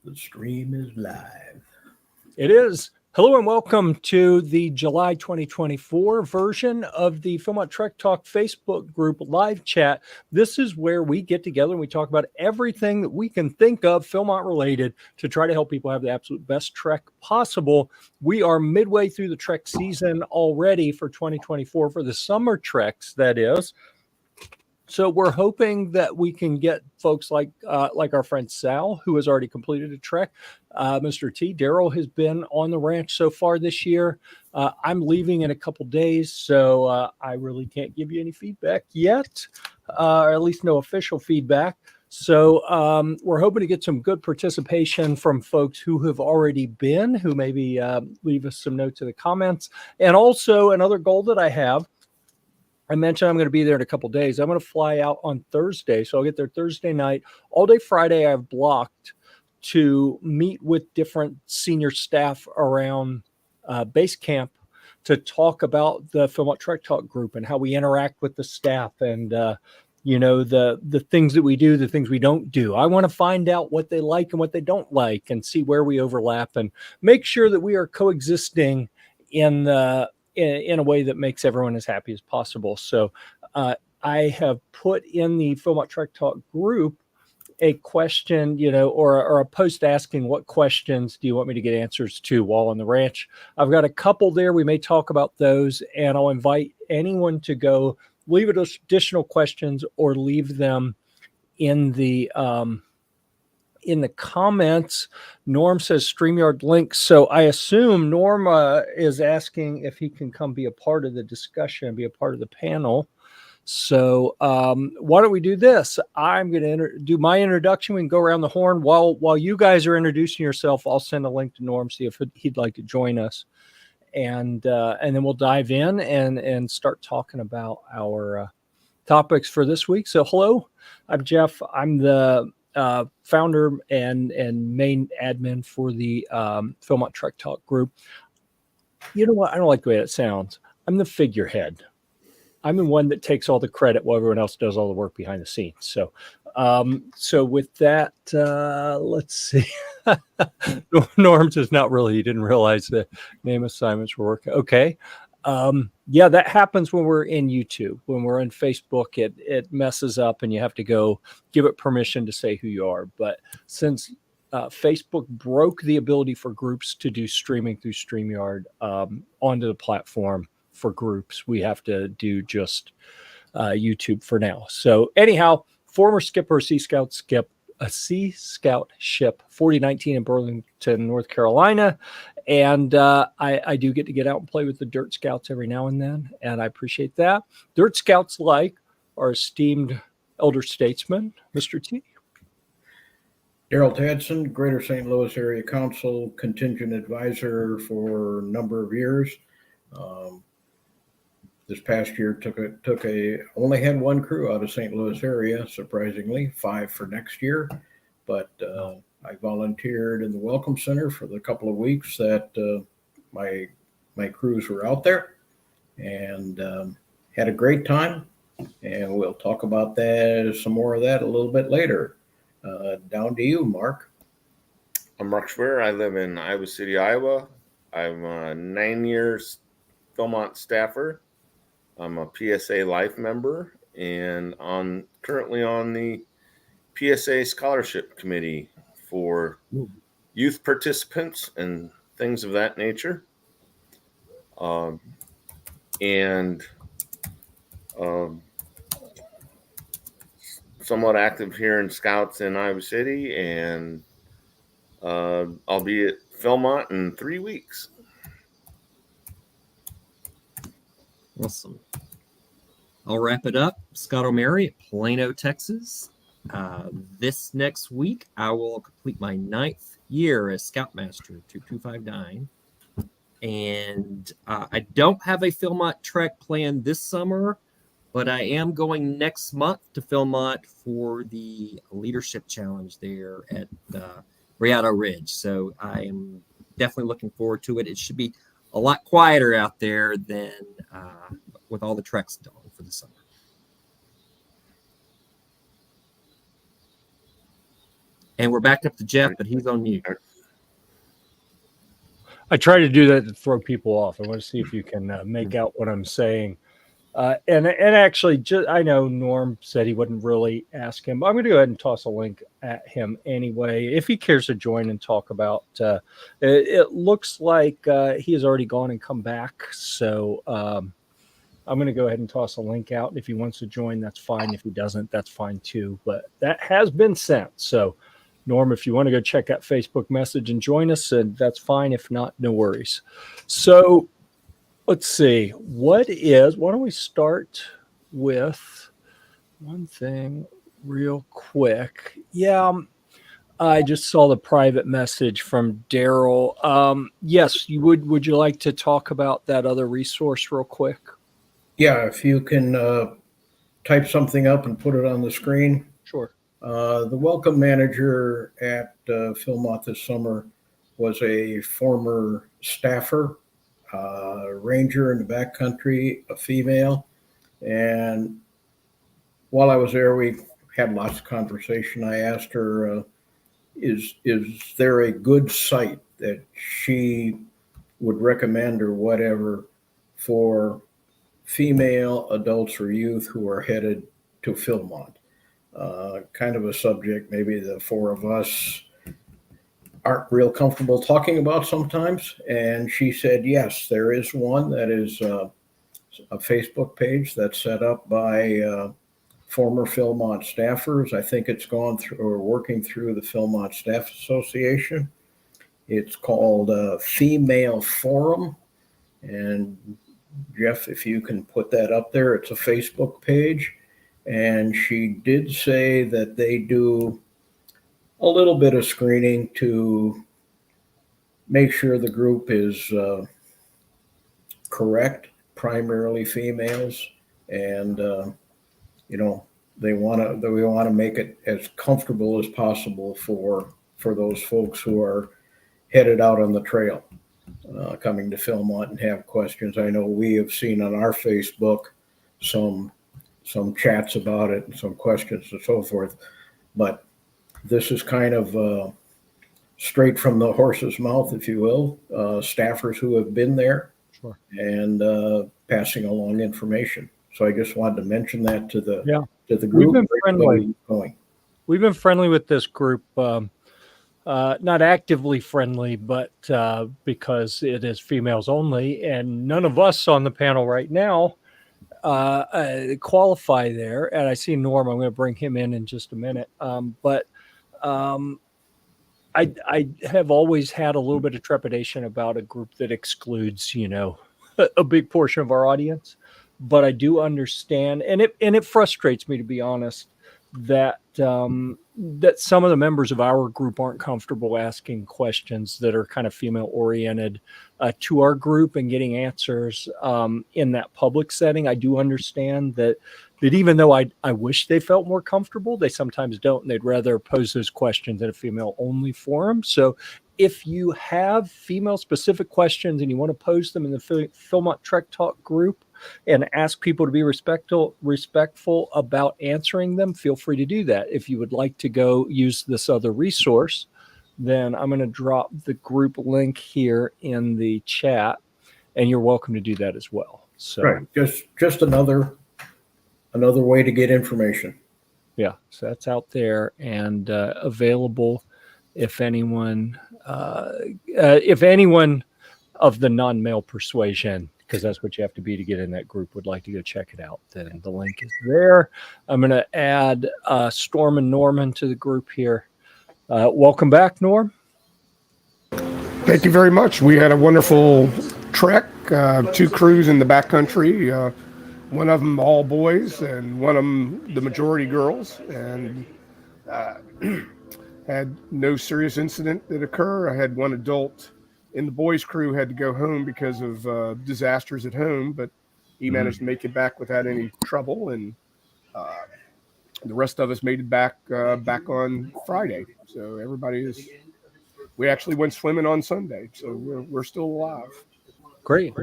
The stream is live. It is. Hello and welcome to the July 2024 version of the Philmont Trek Talk Facebook group live chat. This is where we get together and we talk about everything that we can think of Philmont related to try to help people have the absolute best trek possible. We are midway through the trek season already for 2024 for the summer treks, that is. So we're hoping that we can get folks like our friend Sal, who has already completed a trek. Mr. T. Darrel has been on the ranch so far this year. I'm leaving in a couple days, so I really can't give you any feedback yet, or at least no official feedback. So we're hoping to get some good participation from folks who have already been, who maybe leave us some notes in the comments. And also another goal that I have, I mentioned I'm going to be there in a couple of days. I'm going to fly out on Thursday. So I'll get there Thursday night. All day Friday, I've blocked to meet with different senior staff around base camp to talk about the Philmont Trek Talk group and how we interact with the staff and, the things that we do, the things we don't do. I want to find out what they like and what they don't like and see where we overlap and make sure that we are coexisting in a way that makes everyone as happy as possible. So I have put in the Philmont Trek Talk group a question, or a post asking what questions do you want me to get answers to while on the ranch. I've got a couple there. We may talk about those, and I'll invite anyone to go leave additional questions or leave them in the comments. Norm says StreamYard link. So I assume Norm is asking if he can come be a part of the discussion, be a part of the panel. So why don't we do this? I'm going to do my introduction. We can go around the horn. While you guys are introducing yourself, I'll send a link to Norm, see if he'd like to join us. And then we'll dive in and start talking about our topics for this week. So hello, I'm Jeff. I'm the founder and main admin for the Philmont Trek Talk group. You know what? I don't like the way that sounds. I'm the figurehead. I'm the one that takes all the credit while everyone else does all the work behind the scenes. So with that, let's see. Norm says not really. He didn't realize the name assignments were working. Okay. Yeah, that happens when we're in YouTube. When we're in Facebook, it messes up and you have to go give it permission to say who you are. But since Facebook broke the ability for groups to do streaming through StreamYard onto the platform for groups, we have to do just YouTube for now. So anyhow, former skipper, Sea Scout ship 4019 in Burlington, North Carolina. And I do get out and play with the Dirt Scouts every now and then, and I appreciate that. Dirt Scouts like our esteemed elder statesman, Mr. T. Darrel Tadsen, Greater St. Louis Area Council contingent advisor for a number of years. This past year only had one crew out of St. Louis area, surprisingly, 5 for next year. But I volunteered in the Welcome Center for the couple of weeks that my crews were out there, and had a great time. And we'll talk about some more of that a little bit later. Down to you, Mark. I'm Mark Schwer. I live in Iowa City, Iowa. I'm a 9 years Philmont staffer. I'm a PSA Life member and currently on the PSA Scholarship Committee for youth participants and things of that nature. Somewhat active here in Scouts in Iowa City, and I'll be at Filmont in 3 weeks. Awesome. I'll wrap it up. Scott O'Mary at Plano, Texas. This next week, I will complete my 9th year as Scoutmaster 2259. And I don't have a Filmont trek planned this summer, but I am going next month to Filmont for the leadership challenge there at Rialto Ridge. So I am definitely looking forward to it. It should be a lot quieter out there than with all the treks done for the summer. And we're back up to Jeff, but he's on mute. I try to do that to throw people off. I want to see if you can make out what I'm saying. And actually, I know Norm said he wouldn't really ask him. But I'm going to go ahead and toss a link at him anyway, if he cares to join and talk about. It looks like he has already gone and come back. So I'm going to go ahead and toss a link out. If he wants to join, that's fine. If he doesn't, that's fine too. But that has been sent. So Norm, if you want to go check that Facebook message and join us, and that's fine. If not, no worries. So let's see. Why don't we start with one thing real quick? Yeah, I just saw the private message from Darrel. Yes, would you like to talk about that other resource real quick? Yeah, if you can type something up and put it on the screen. Sure. The welcome manager at Filmont this summer was a former staffer, ranger in the backcountry, a female. And while I was there, we had lots of conversation. I asked her, is there a good site that she would recommend or whatever for female adults or youth who are headed to Philmont? Kind of a subject maybe the four of us aren't real comfortable talking about sometimes. And she said, yes, there is one that is a Facebook page that's set up by former Philmont staffers. I think it's gone through or working through the Philmont Staff Association. It's called Female Forum. And Jeff, if you can put that up there, it's a Facebook page. And she did say that they do a little bit of screening to make sure the group is correct, primarily females, and we want to make it as comfortable as possible for those folks who are headed out on the trail, coming to Filmont and have questions. I know we have seen on our Facebook some chats about it and some questions and so forth, but this is kind of straight from the horse's mouth, if you will, staffers who have been there. Sure. And passing along information. So I just wanted to mention that to the group. We've been friendly. We've been friendly with this group, not actively friendly, but because it is females only, and none of us on the panel right now qualify there. And I see Norm. I'm going to bring him in just a minute. But I have always had a little bit of trepidation about a group that excludes, a big portion of our audience. But I do understand, and it frustrates me, to be honest, that that some of the members of our group aren't comfortable asking questions that are kind of female oriented to our group and getting answers in that public setting. I do understand that even though I wish they felt more comfortable, they sometimes don't, and they'd rather pose those questions in a female only forum. So if you have female specific questions and you want to pose them in the Philmont Trek Talk group and ask people to be respectful about answering them, feel free to do that. If you would like to go use this other resource, then I'm going to drop the group link here in the chat, and you're welcome to do that as well. So right, just another way to get information. Yeah, so that's out there and available. If anyone of the non-male persuasion, because that's what you have to be to get in that group, would like to go check it out, then the link is there. I'm going to add Storm and Norman to the group here. Welcome back, Norm. Thank you very much. We had a wonderful trek, 2 crews in the backcountry, one of them all boys and one of them the majority girls, and had no serious incident that occurred. I had one adult in the boys' crew had to go home because of disasters at home, but he managed to make it back without any trouble, and the rest of us made it back on Friday. So we actually went swimming on Sunday, so we're still alive. Great.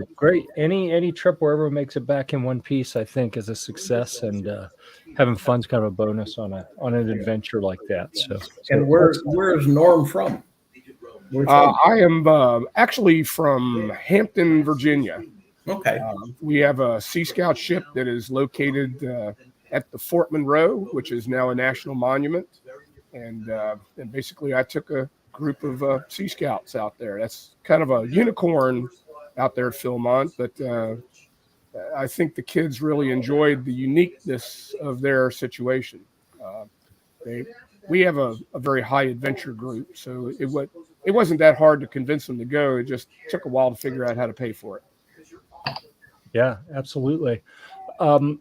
Any trip where everyone makes it back in one piece, I think, is a success, and having fun's kind of a bonus on an adventure like that. So And where's Norm from? Where's I am actually from Hampton, Virginia. Okay. We have a Sea Scout ship that is located at the Fort Monroe, which is now a national monument. And basically, I took a group of Sea Scouts out there. That's kind of a unicorn out there at Philmont, but I think the kids really enjoyed the uniqueness of their situation. We have a very high adventure group, so it wasn't that hard to convince them to go. It just took a while to figure out how to pay for it. Yeah, absolutely. And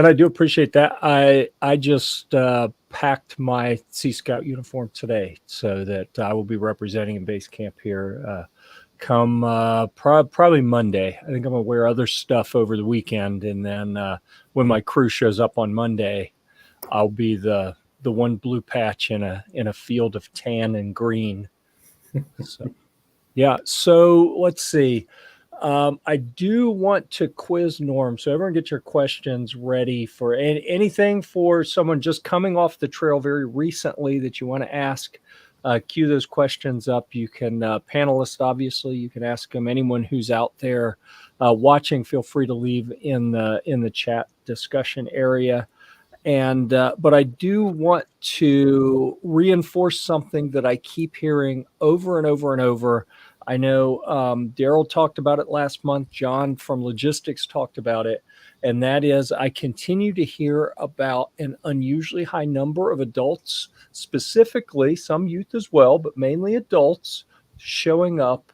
I do appreciate that. I just packed my Sea Scout uniform today so that I will be representing in base camp here come probably Monday. I think I'm going to wear other stuff over the weekend. And then when my crew shows up on Monday, I'll be the one blue patch in a field of tan and green. So, yeah. So let's see. I do want to quiz Norm. So everyone get your questions ready for anything for someone just coming off the trail very recently that you want to ask. Cue those questions up. You can, panelists, obviously, you can ask them. Anyone who's out there watching, feel free to leave in the chat discussion area. And but I do want to reinforce something that I keep hearing over and over and over. I know Darrel talked about it last month. John from logistics talked about it. And that is, I continue to hear about an unusually high number of adults, specifically some youth as well, but mainly adults showing up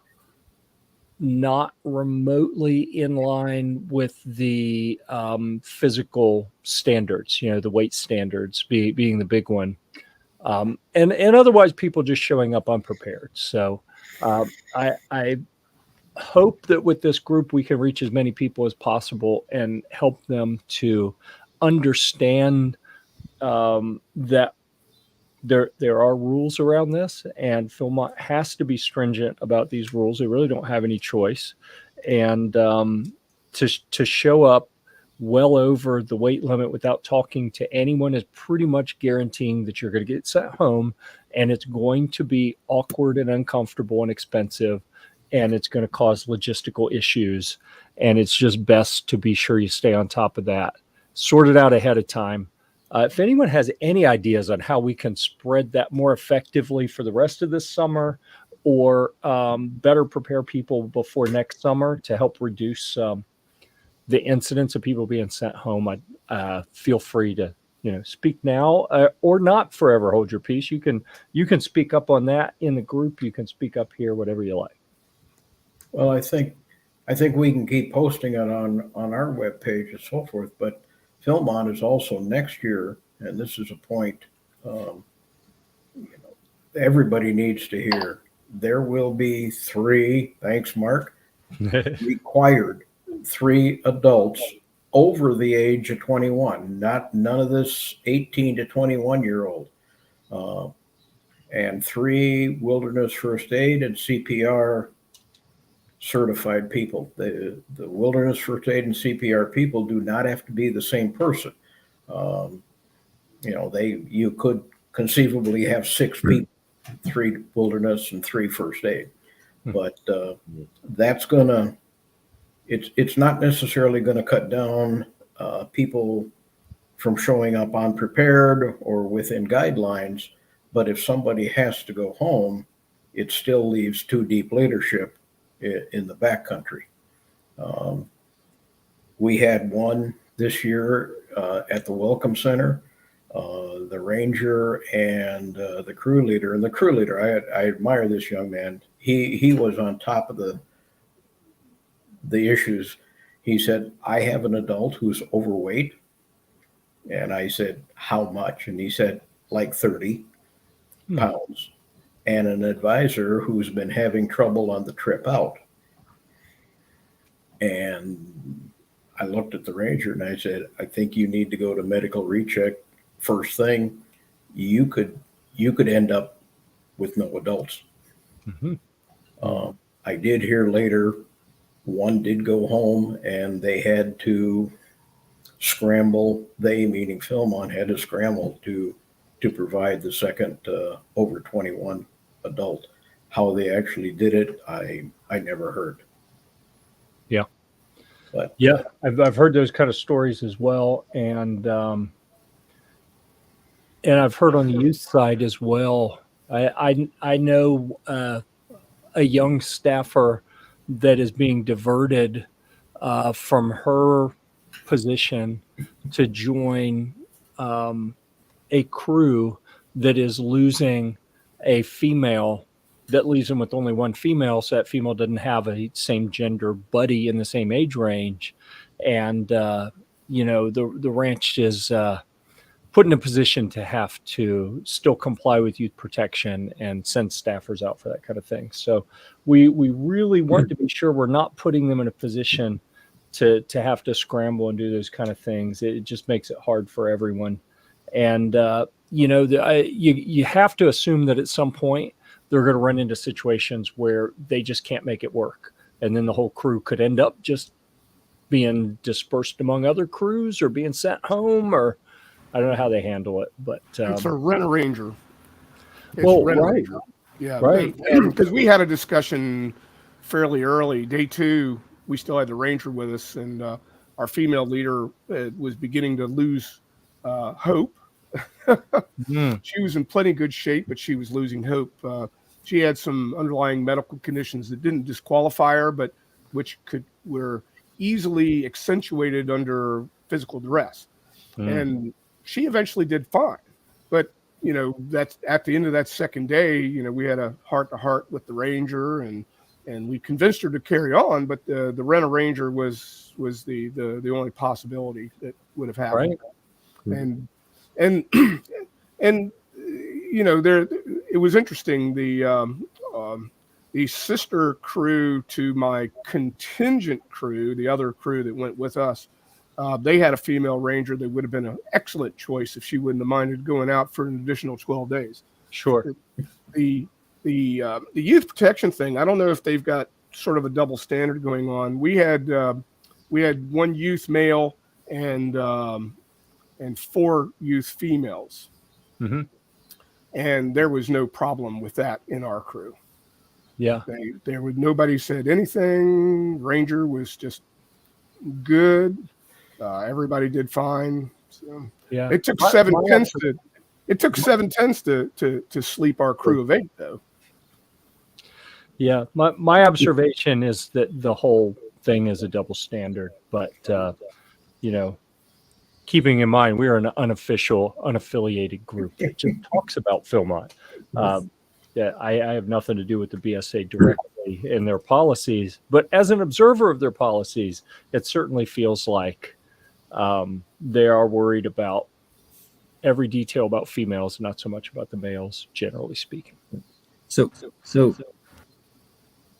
not remotely in line with the physical standards, the weight standards being the big one. And otherwise people just showing up unprepared. So I hope that with this group, we can reach as many people as possible and help them to understand that there are rules around this, and Philmont has to be stringent about these rules. They really don't have any choice. And to show up well over the weight limit without talking to anyone is pretty much guaranteeing that you're going to get sent home, and it's going to be awkward and uncomfortable and expensive, and it's going to cause logistical issues. And it's just best to be sure you stay on top of that. Sort it out ahead of time. If anyone has any ideas on how we can spread that more effectively for the rest of this summer, or better prepare people before next summer to help reduce the incidence of people being sent home, feel free to speak now or not forever hold your peace. You can speak up on that in the group. You can speak up here, whatever you like. Well, I think we can keep posting it on our webpage and so forth, but Filmont is also next year, and this is a point everybody needs to hear. There will be 3, thanks Mark, required 3 adults over the age of 21, none of this 18 to 21 year old, and 3 wilderness first aid and CPR certified people. The wilderness first aid and CPR people do not have to be the same person. You could conceivably have 6 people, 3 wilderness and 3 first aid, but that's it's not necessarily going to cut down people from showing up unprepared or within guidelines. But if somebody has to go home, it still leaves too deep leadership in the backcountry. We had one this year at the Welcome Center, the ranger and the crew leader. And the crew leader, I admire this young man. He was on top of the issues. He said, I have an adult who's overweight. And I said, how much? And he said, like 30 pounds. And an advisor who's been having trouble on the trip out. And I looked at the ranger and I said, I think you need to go to medical recheck first thing. You could end up with no adults. I did hear later one did go home, and they had to scramble. They, meaning Philmont, had to scramble to provide the second over 21 adult. How they actually did it, I never heard. Yeah. But yeah, I've heard those kind of stories as well, and I've heard on the youth side as well. I know a young staffer that is being diverted from her position to join a crew that is losing a female, that leaves them with only one female, so that female doesn't have a same gender buddy in the same age range. And the ranch is put in a position to have to still comply with youth protection and send staffers out for that kind of thing. So we really want to be sure we're not putting them in a position to have to scramble and do those kind of things. It just makes it hard for everyone. And you have to assume that at some point they're going to run into situations where they just can't make it work, and then the whole crew could end up just being dispersed among other crews or being sent home, or I don't know how they handle it, but It's a rent-a-ranger. Right. Yeah, right. Because we had a discussion fairly early. Day 2, we still had the ranger with us, and our female leader was beginning to lose hope. She was in plenty good shape, but she was losing hope. She had some underlying medical conditions that didn't disqualify her, but which were easily accentuated under physical duress. And she eventually did fine. But, that's at the end of that second day, we had a heart-to-heart with the ranger, and we convinced her to carry on, but the rent-a-ranger was the only possibility that would have happened. Right. And there, it was interesting. The sister crew to my contingent crew, the other crew that went with us, they had a female ranger that would have been an excellent choice if she wouldn't have minded going out for an additional 12 days. Sure. The youth protection thing, I don't know if they've got sort of a double standard going on. We had one youth male and 4 youth females. Mm-hmm. And there was no problem with that in our crew. Yeah. Nobody said anything. Ranger was just good. Everybody did fine. So Yeah. It took 7 tenths to sleep our crew of 8, though. Yeah. My observation is that the whole thing is a double standard, but keeping in mind we are an unofficial, unaffiliated group that just talks about Philmont. I have nothing to do with the BSA directly in their policies, but as an observer of their policies, it certainly feels like they are worried about every detail about females, not so much about the males, generally speaking. So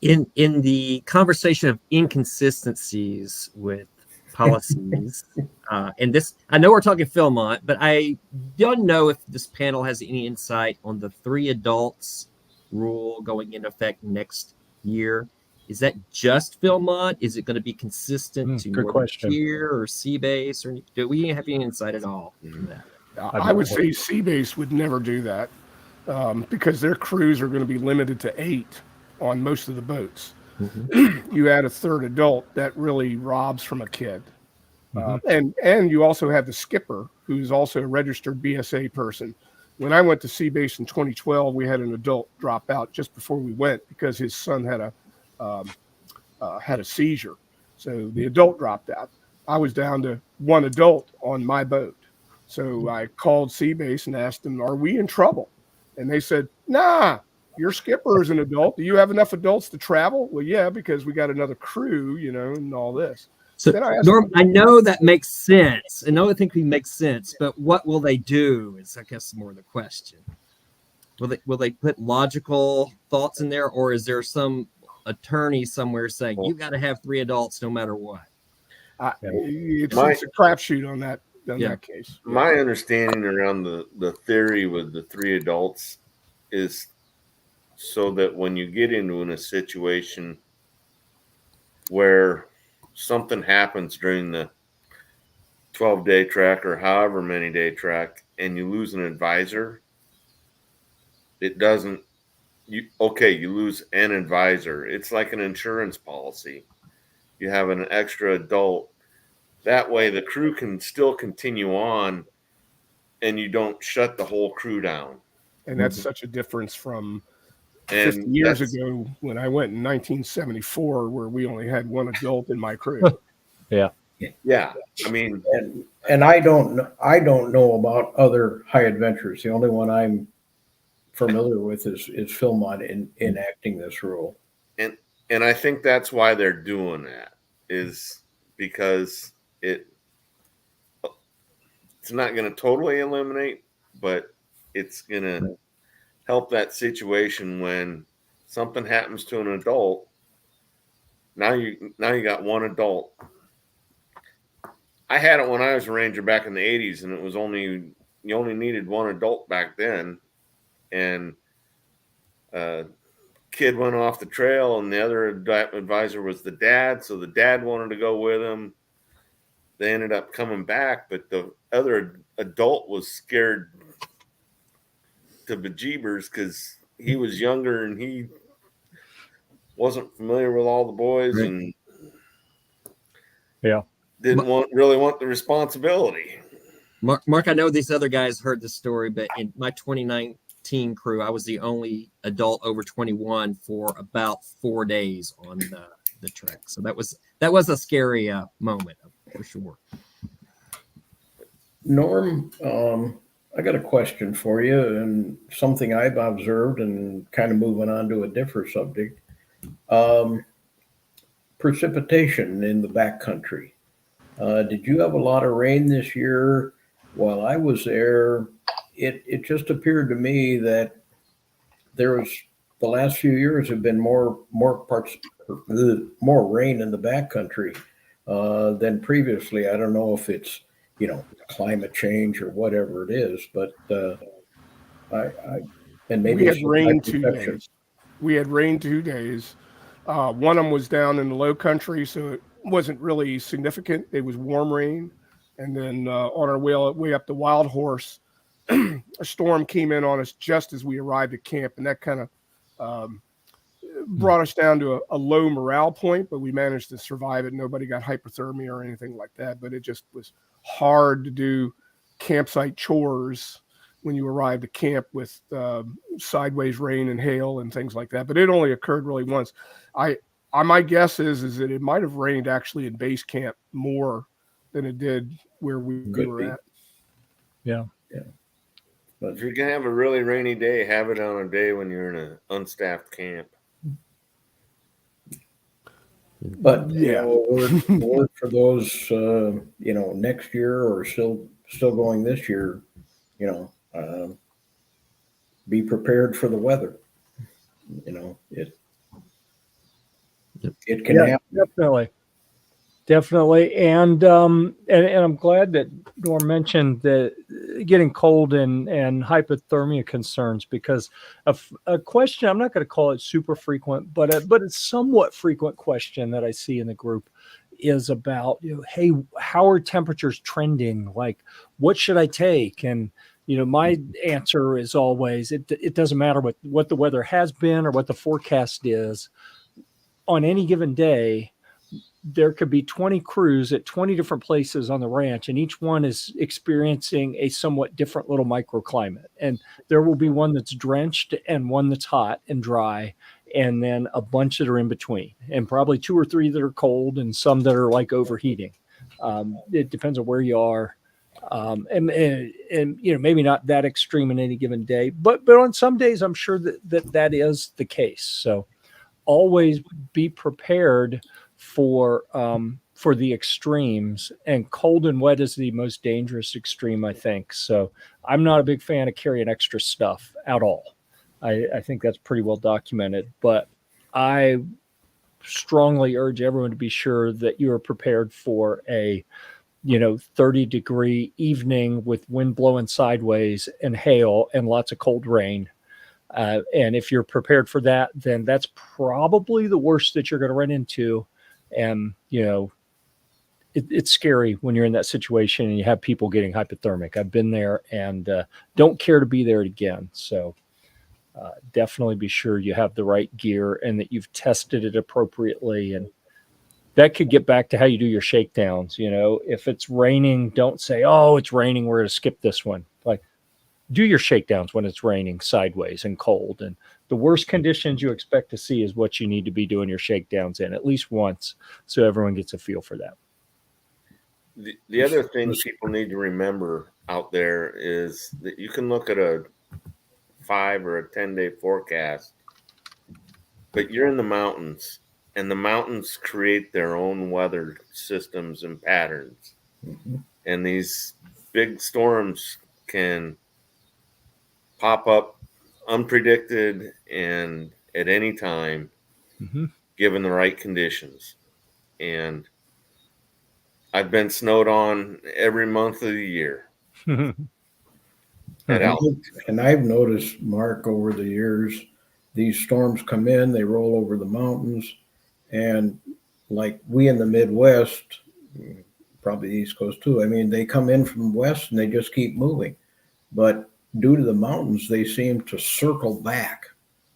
in the conversation of inconsistencies with policies, and this, I know we're talking Philmont, but I don't know if this panel has any insight on the 3 adults rule going into effect next year. Is that just Philmont? Is it going to be consistent to Northern Gear or Seabase, or do we have any insight at all on that? I would say Seabase would never do that because their crews are going to be limited to 8 on most of the boats. Mm-hmm. You add a 3rd adult, that really robs from a kid. Mm-hmm. And you also have the skipper, who's also a registered BSA person. When I went to Seabase in 2012, we had an adult drop out just before we went because his son had a seizure. So the adult dropped out. I was down to 1 adult on my boat. So I called Seabase and asked them, "Are we in trouble?" And they said, "Nah, your skipper is an adult. Do you have enough adults to travel?" "Well, yeah, because we got another crew, and all this." So Norm, I know that makes sense. I know I think it makes sense, but what will they do is, I guess, more the question. Will they put logical thoughts in there, or is there some attorney somewhere saying you got to have 3 adults no matter what? It's a crapshoot on that. That case. My understanding around the theory with the 3 adults is so that when you get into a situation where something happens during the 12-day trek or however many day trek and you lose an advisor, it doesn't, you lose an advisor. It's like an insurance policy. You have an extra adult. That way the crew can still continue on and you don't shut the whole crew down. And that's such a difference from And 50 years ago when I went in 1974, where we only had one adult in my crew. Yeah. Yeah. I mean, And I don't know about other high adventures. The only one I'm familiar with is Philmont in enacting this rule. and I think that's why they're doing that, is because it's not going to totally eliminate, but it's going to help that situation when something happens to an adult. Now you got one adult. I had it when I was a ranger back in the 80s, and it was you only needed one adult back then, and kid went off the trail and the other advisor was the dad, so the dad wanted to go with him. They ended up coming back, but the other adult was scared to bejeebers because he was younger and he wasn't familiar with all the boys, right, and didn't really want the responsibility. Mark, I know these other guys heard the story, but in my 2019 crew, I was the only adult over 21 for about 4 days on the trek. So that was a scary moment for sure. Norm, I got a question for you, and something I've observed, and kind of moving on to a different subject. Precipitation in the backcountry. Did you have a lot of rain this year? While I was there, it just appeared to me that the last few years have been more rain in the backcountry than previously. I don't know if it's climate change or whatever it is, but and maybe we had rain 2 days. We had rain 2 days. One of them was down in the low country, so it wasn't really significant. It was warm rain. And then on our way up the Wild Horse, a storm came in on us just as we arrived at camp, and that kind of brought us down to a low morale point, but we managed to survive it. Nobody got hypothermia or anything like that, but it just was hard to do campsite chores when you arrived at camp with sideways rain and hail and things like that. But it only occurred really once. My guess is that it might have rained actually in base camp more than it did where we were at. Yeah. But if you're gonna have a really rainy day, have it on a day when you're in an unstaffed camp. But word for those next year or still going this year, be prepared for the weather. It can happen. Definitely. And I'm glad that Norm mentioned that getting cold and hypothermia concerns, because a question, I'm not going to call it super frequent, but it's somewhat frequent question that I see in the group is about, hey, how are temperatures trending? Like, what should I take? And, my answer is always, it doesn't matter what the weather has been or what the forecast is. On any given day, there could be 20 crews at 20 different places on the ranch, and each one is experiencing a somewhat different little microclimate. And there will be one that's drenched and one that's hot and dry, and then a bunch that are in between, and probably 2 or 3 that are cold and some that are like overheating. It depends on where you are. And maybe not that extreme in any given day, but on some days, I'm sure that is the case. So always be prepared for the extremes, and cold and wet is the most dangerous extreme, I think. So I'm not a big fan of carrying extra stuff at all. I think that's pretty well documented, but I strongly urge everyone to be sure that you are prepared for a 30-degree evening with wind blowing sideways and hail and lots of cold rain. And if you're prepared for that, then that's probably the worst that you're going to run into And, it's scary when you're in that situation and you have people getting hypothermic. I've been there and don't care to be there again. So definitely be sure you have the right gear and that you've tested it appropriately. And that could get back to how you do your shakedowns. If it's raining, don't say, oh, it's raining, we're going to skip this one. Like, do your shakedowns when it's raining sideways and cold. And the worst conditions you expect to see is what you need to be doing your shakedowns in at least once, so everyone gets a feel for that. The other thing people need to remember out there is that you can look at a 5 or a 10-day forecast, but you're in the mountains, and the mountains create their own weather systems and patterns. Mm-hmm. And these big storms can pop up unpredicted and at any time, given the right conditions. And I've been snowed on every month of the year. And I've noticed, Mark, over the years, these storms come in, they roll over the mountains, and like we in the Midwest, probably the East Coast too, I mean, they come in from west and they just keep moving. But due to the mountains, they seem to circle back.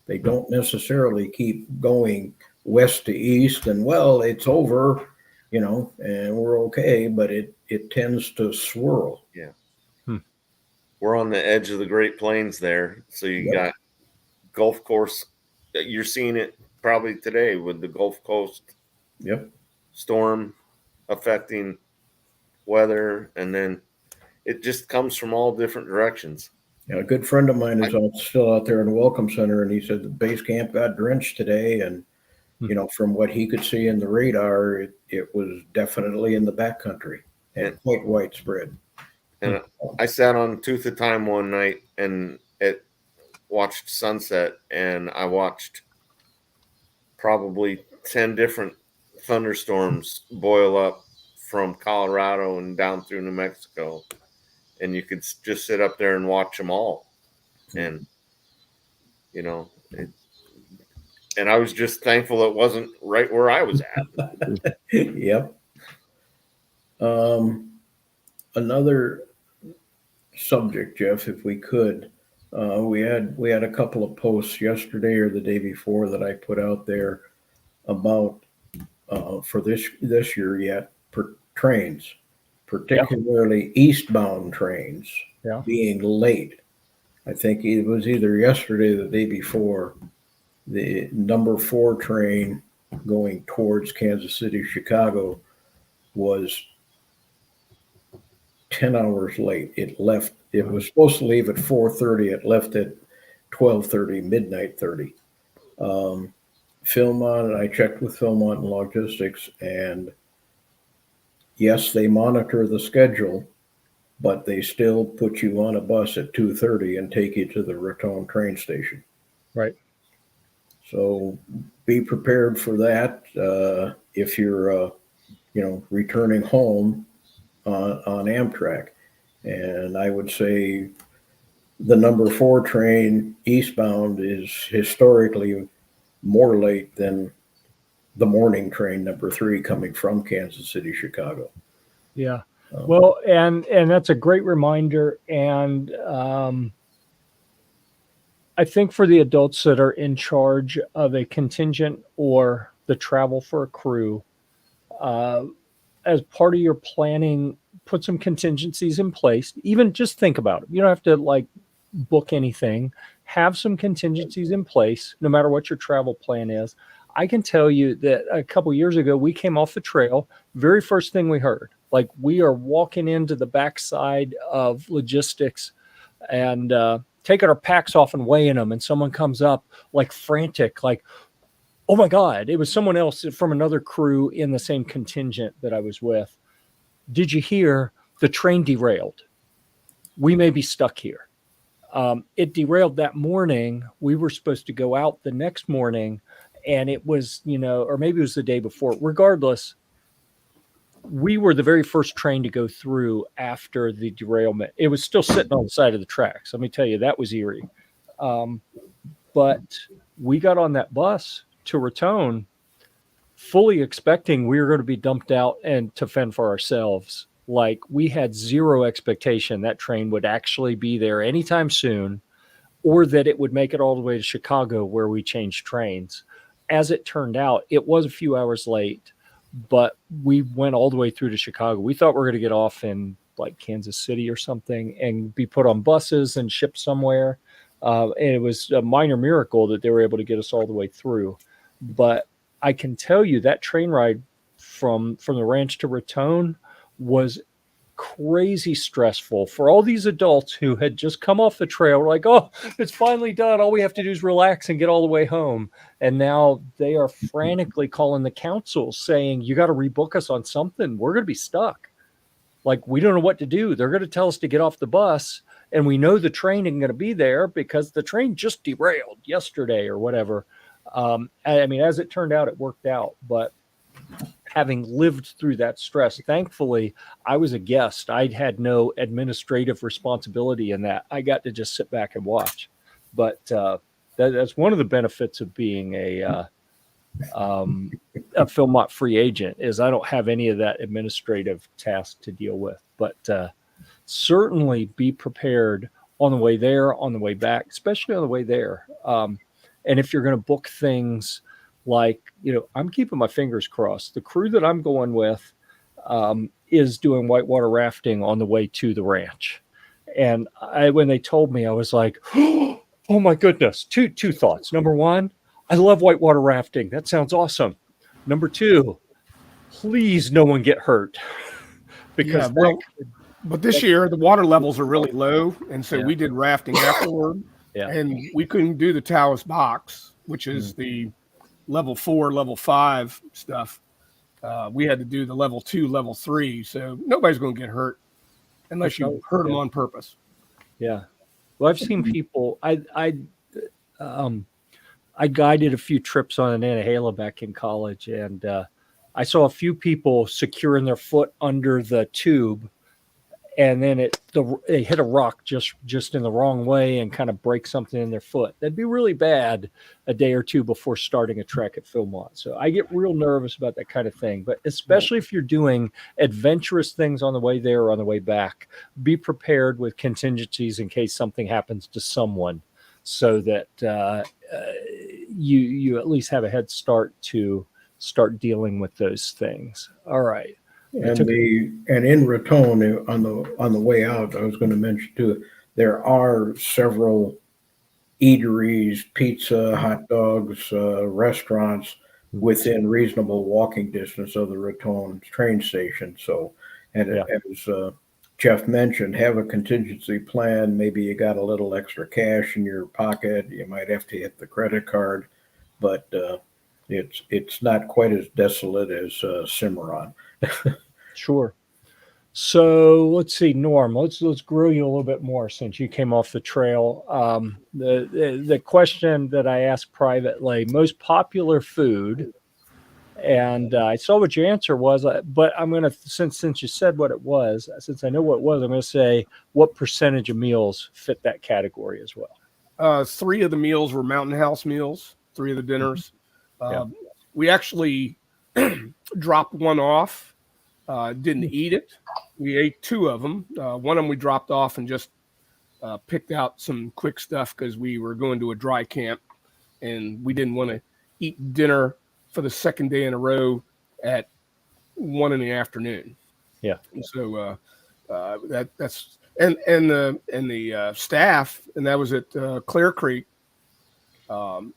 They don't necessarily keep going west to east and, well, it's over, and we're okay, but it tends to swirl. Yeah. We're on the edge of the Great Plains there. So you got Gulf Coast. You're seeing it probably today with the Gulf Coast storm affecting weather. And then it just comes from all different directions. Yeah, a good friend of mine is still out there in the Welcome Center, and he said the base camp got drenched today. And, from what he could see in the radar, it was definitely in the backcountry and quite widespread. And I sat on Tooth of Time one night and watched sunset, and I watched probably 10 different thunderstorms boil up from Colorado and down through New Mexico. And you could just sit up there and watch them all. And, and I was just thankful it wasn't right where I was at. Yep. Another subject, Jeff, if we could, we had a couple of posts yesterday or the day before that I put out there about for this year yet for trains, particularly eastbound trains being late. I think it was either yesterday or the day before. The number 4 train going towards Kansas City, Chicago was 10 hours late. It left. It was supposed to leave at 4:30. It left at 12:30, midnight 30. Philmont, I checked with Philmont and Logistics, and yes, they monitor the schedule, but they still put you on a bus at 2:30 and take you to the Raton train station. Right. So be prepared for that if you're, returning home on Amtrak. And I would say the number 4 train eastbound is historically more late than the morning train number 3 coming from Kansas City, Chicago. Yeah. Well, and that's a great reminder. And I think for the adults that are in charge of a contingent or the travel for a crew, as part of your planning, put some contingencies in place. Even just think about it. You don't have to book anything. Have some contingencies in place, no matter what your travel plan is. I can tell you that a couple years ago, we came off the trail. Very first thing we heard, we are walking into the backside of logistics and taking our packs off and weighing them. And someone comes up frantic, oh my God, it was someone else from another crew in the same contingent that I was with. Did you hear the train derailed? We may be stuck here. It derailed that morning. We were supposed to go out the next morning, and it was, or maybe it was the day before. Regardless, we were the very first train to go through after the derailment. It was still sitting on the side of the tracks. Let me tell you, that was eerie. But we got on that bus to Raton fully expecting we were going to be dumped out and to fend for ourselves. Like, we had zero expectation that train would actually be there anytime soon, or that it would make it all the way to Chicago where we changed trains. As it turned out, it was a few hours late, but we went all the way through to Chicago. We thought we were going to get off in like Kansas City or something and be put on buses and shipped somewhere. And it was a minor miracle that they were able to get us all the way through. But I can tell you that train ride from the ranch to Raton was crazy stressful for all these adults who had just come off the trail. We're like, oh, it's finally done. All we have to do is relax and get all the way home. And now they are frantically calling the council saying, you got to rebook us on something. We're going to be stuck. Like, we don't know what to do. They're going to tell us to get off the bus, and we know the train isn't going to be there because the train just derailed yesterday or whatever. I mean, as it turned out, it worked out. But having lived through that stress, thankfully, I was a guest. I had no administrative responsibility in that. I got to just sit back and watch. But that's one of the benefits of being a Philmont free agent, is I don't have any of that administrative task to deal with. But certainly be prepared on the way there, on the way back, especially on the way there. And if you're going to book things, like, I'm keeping my fingers crossed. The crew that I'm going with is doing whitewater rafting on the way to the ranch. And when they told me, I was like, oh my goodness. Two thoughts. Number one, I love whitewater rafting. That sounds awesome. Number two, please no one get hurt. Because but this year the water levels are really low, and so we did rafting afterward. And we couldn't do the Taos box, which is the level 4, level 5 stuff. We had to do the level 2, level 3. So nobody's going to get hurt unless you hurt them on purpose. Yeah. Well, I've seen people. I guided a few trips on an Annahala back in college, and I saw a few people securing their foot under the tube, and then they hit a rock just in the wrong way and kind of break something in their foot. That'd be really bad a day or two before starting a trek at Philmont. So I get real nervous about that kind of thing. But especially if you're doing adventurous things on the way there or on the way back, be prepared with contingencies in case something happens to someone, so that you at least have a head start to start dealing with those things. All right. And in Raton, on the way out, I was going to mention too, there are several eateries, pizza, hot dogs, restaurants within reasonable walking distance of the Raton train station. So, and as Jeff mentioned, have a contingency plan. Maybe you got a little extra cash in your pocket. You might have to hit the credit card, but it's not quite as desolate as Cimarron. Sure. So let's see, Norm, let's grill you a little bit more since you came off the trail. The question that I asked privately, most popular food, and I saw what your answer was, but I'm going to, since you said what it was, since I know what it was, I'm going to say what percentage of meals fit that category as well. 3 of the meals were Mountain House meals, 3 of the dinners. We actually dropped one off. Didn't eat it. We ate 2 of them. One of them we dropped off and just picked out some quick stuff because we were going to a dry camp, and we didn't want to eat dinner for the second day in a row at 1 in the afternoon. So that's and the staff, and that was at Clear Creek.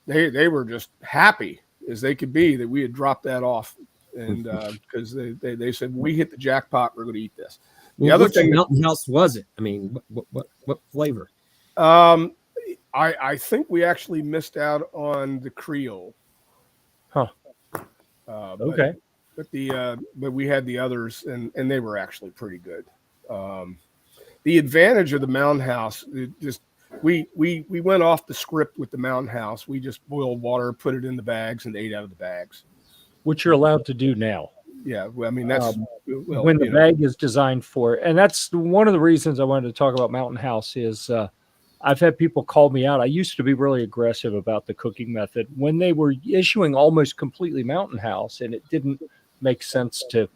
They were just happy as they could be that we had dropped that off. And because they said, we hit the jackpot, we're going to eat this. The other thing, Mountain House was it? I mean, what flavor? I think we actually missed out on the Creole. Huh. Okay. But we had the others, and they were actually pretty good. The advantage of the Mountain House, we went off the script with the Mountain House. We just boiled water, put it in the bags, and ate out of the bags. Which you're allowed to do now. Yeah, well, I mean, that's when the bag is designed for it. And that's one of the reasons I wanted to talk about Mountain House is I've had people call me out. I used to be really aggressive about the cooking method when they were issuing almost completely mountain house, and it didn't make sense to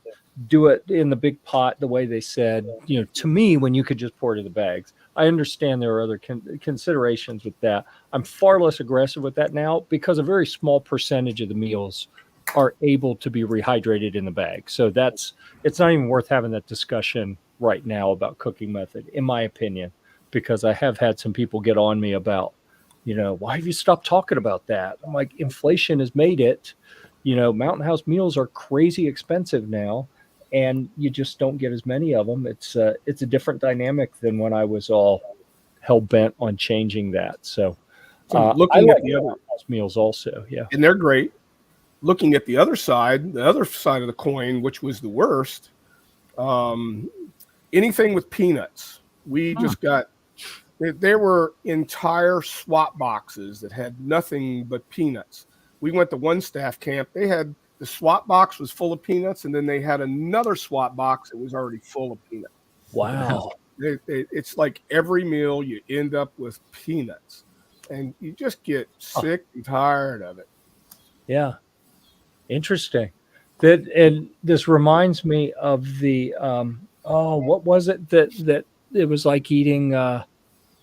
do it in the big pot the way they said, to me, when you could just pour it in the bags. I understand there are other considerations with that. I'm far less aggressive with that now because a very small percentage of the meals are able to be rehydrated in the bag. So it's not even worth having that discussion right now about cooking method, in my opinion, because I have had some people get on me about, why have you stopped talking about that? I'm like, inflation has made it, mountain house meals are crazy expensive now, and you just don't get as many of them. It's a different dynamic than when I was all hell bent on changing that. So looking I at like the other mountain house meals also. Yeah. and they're great. Looking at the other side of the coin, which was the worst, anything with peanuts. We just got, there were entire swap boxes that had nothing but peanuts. We went to one staff camp. They had, the swap box was full of peanuts, and then they had another swap box that was already full of peanuts. Wow. It's like every meal you end up with peanuts, and you just get sick and tired of it. Yeah. Interesting. And this reminds me of the what was it that it was like eating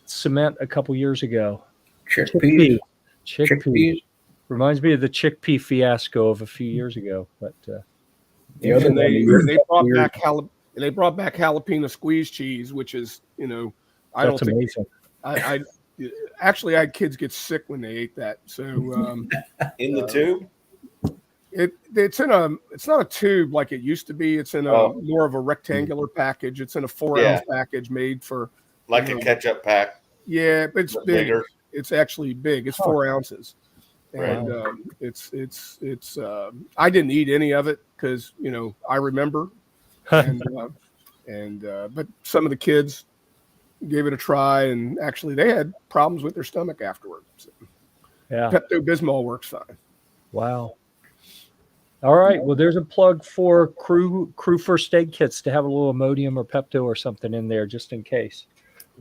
cement a couple years ago? Chickpeas. Chickpeas. Reminds me of the chickpea fiasco of a few years ago. But The other And one, they brought back jalapeno squeeze cheese, which is, I that's don't think amazing. I actually I had kids get sick when they ate that. So In the tube? it's not a tube like it used to be. It's in a more of a rectangular package. It's in a 4-ounce package made for Like a ketchup pack. Yeah, but it's but big. bigger. It's actually big. It's 4 ounces. And it's I didn't eat any of it because I remember, and but some of the kids gave it a try, and actually they had problems with their stomach afterwards. So Yeah. Pepto-Bismol works fine. Wow. All right. Well, there's a plug for crew first aid kits to have a little Imodium or Pepto or something in there just in case.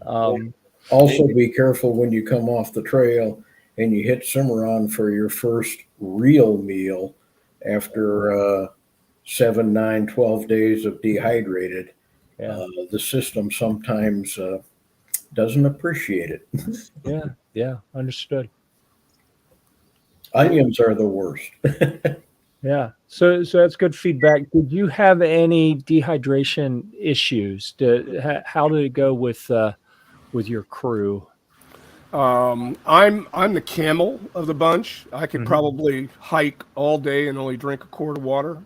Also, be careful when you come off the trail and you hit Cimarron for your first real meal after 7, 9, 12 days of dehydrated. Yeah. The system sometimes doesn't appreciate it. Yeah. Understood. Onions are the worst. Yeah. So that's good feedback. Did you have any dehydration issues? How did it go with your crew? I'm the camel of the bunch. I could probably hike all day and only drink a quart of water.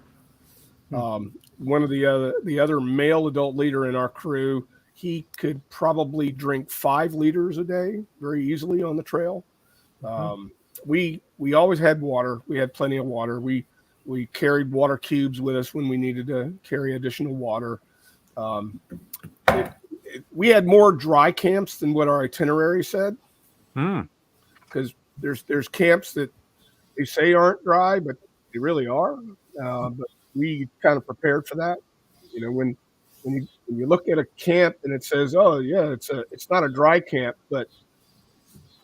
One of the other male adult leader in our crew, he could probably drink 5 liters a day very easily on the trail. We always had water. We had plenty of water. We carried water cubes with us when we needed to carry additional water. We had more dry camps than what our itinerary said. Because there's camps that they say aren't dry, but they really are. But we kind of prepared for that. When you look at a camp and it says, "Oh yeah, it's not a dry camp," but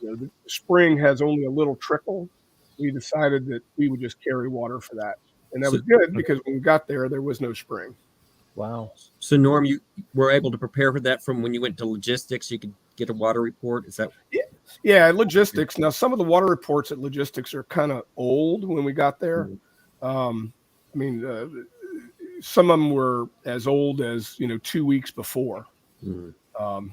the spring has only a little trickle. We decided that we would just carry water for that, and that was good because when we got there was no spring. Wow. So Norm, you were able to prepare for that from when you went to logistics. You could get a water report. Is that? Yeah, logistics. Now, some of the water reports at logistics are kind of old when we got there. Some of them were as old as 2 weeks before. Wow.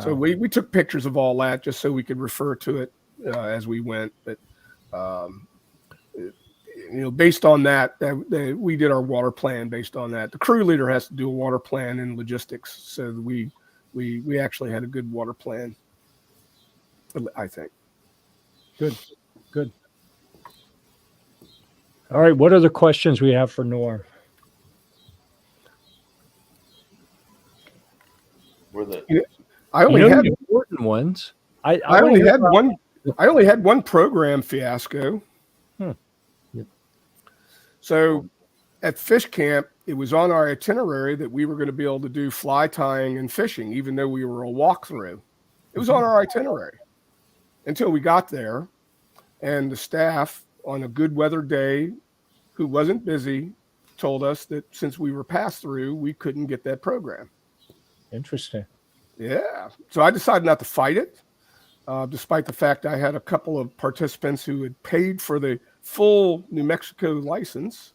So we took pictures of all that just so we could refer to it as we went. But based on that, we did our water plan based on that. The crew leader has to do a water plan in logistics, so we actually had a good water plan, I think. Good. All right. What other questions we have for Norm? I only had the important ones. I only had one. I only had one program fiasco. So at fish camp, it was on our itinerary that we were going to be able to do fly tying and fishing, even though we were a walkthrough. It was on our itinerary until we got there, and the staff on a good weather day who wasn't busy told us that since we were passed through, we couldn't get that program. Interesting. Yeah. So I decided not to fight it, despite the fact I had a couple of participants who had paid for the full New Mexico license.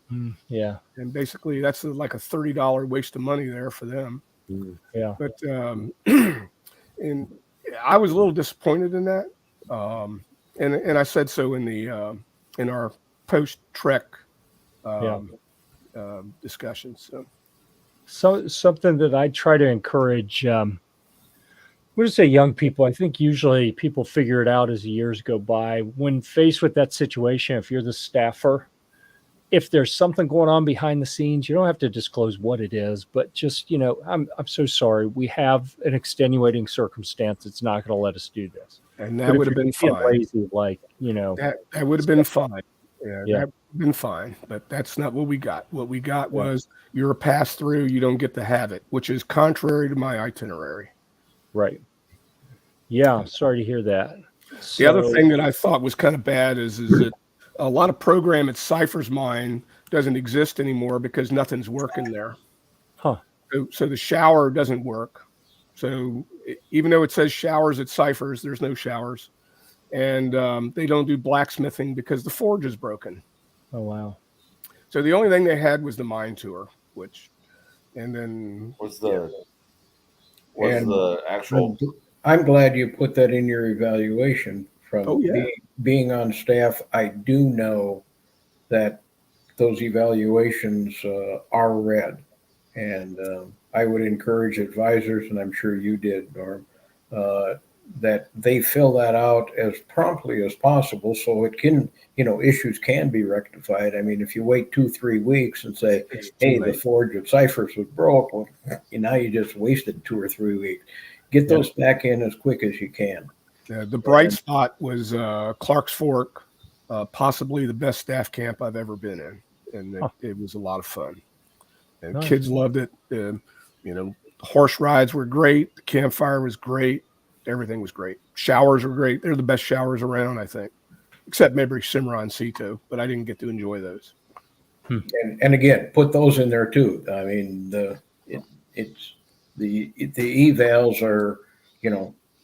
Yeah. And basically that's like a $30 waste of money there for them. Yeah. But and I was a little disappointed in that. And I said so in our post-trek discussions. So something that I try to encourage, we'll just say young people. I think usually people figure it out as the years go by. When faced with that situation, if you're the staffer, if there's something going on behind the scenes, you don't have to disclose what it is, but just, I'm so sorry. We have an extenuating circumstance that's not going to let us do this. And that would have been fine. Lazy, that would have been fine. Yeah, that would have been fine. But that's not what we got. What we got was you're a pass through, you don't get to have it, which is contrary to my itinerary. Right. Yeah, sorry to hear that. The other thing that I thought was kind of bad is that a lot of program at Cypher's Mine doesn't exist anymore because nothing's working there. Huh. So the shower doesn't work. So even though it says showers at Cypher's, there's no showers. And they don't do blacksmithing because the forge is broken. Oh, wow. So the only thing they had was the mine tour, and then the actual. I'm glad you put that in your evaluation. From being on staff, I do know that those evaluations are read, and I would encourage advisors, and I'm sure you did, Norm, that they fill that out as promptly as possible so it can, issues can be rectified. I mean, if you wait 2-3 weeks and say, hey, the forge at Cyphers was broke, well, now you just wasted 2 or 3 weeks. Get those back in as quick as you can. The bright spot was Clark's Fork, possibly the best staff camp I've ever been in. And it was a lot of fun. And kids loved it. Horse rides were great. The campfire was great. Everything was great. Showers were great. They're the best showers around, I think, except maybe Cimarron Cito, but I didn't get to enjoy those. And again, put those in there too. I mean, the evals are,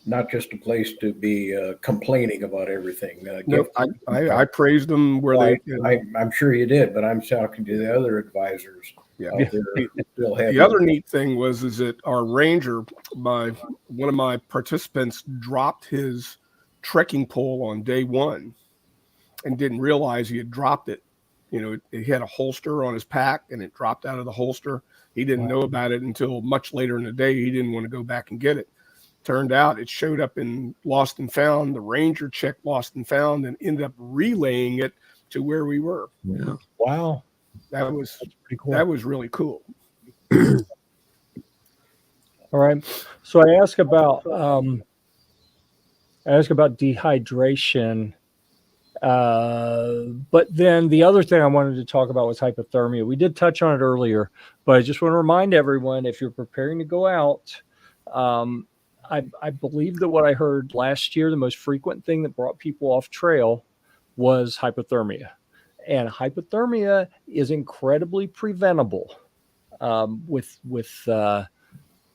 not just a place to be complaining about everything. I praised them where I'm sure you did, but I'm talking to the other advisors. Yeah. The other neat thing was that our ranger, one of my participants, dropped his trekking pole on day one and didn't realize he had dropped it. He had a holster on his pack and it dropped out of the holster. He didn't know about it until much later in the day. He didn't want to go back and get it. Turned out it showed up in Lost and Found. The ranger checked Lost and Found and ended up relaying it to where we were. Yeah. Wow. That was pretty cool. That was really cool. All right. So I ask about dehydration. But then the other thing I wanted to talk about was hypothermia. We did touch on it earlier, but I just want to remind everyone, if you're preparing to go out, I believe that what I heard last year, the most frequent thing that brought people off trail was hypothermia. And hypothermia is incredibly preventable with the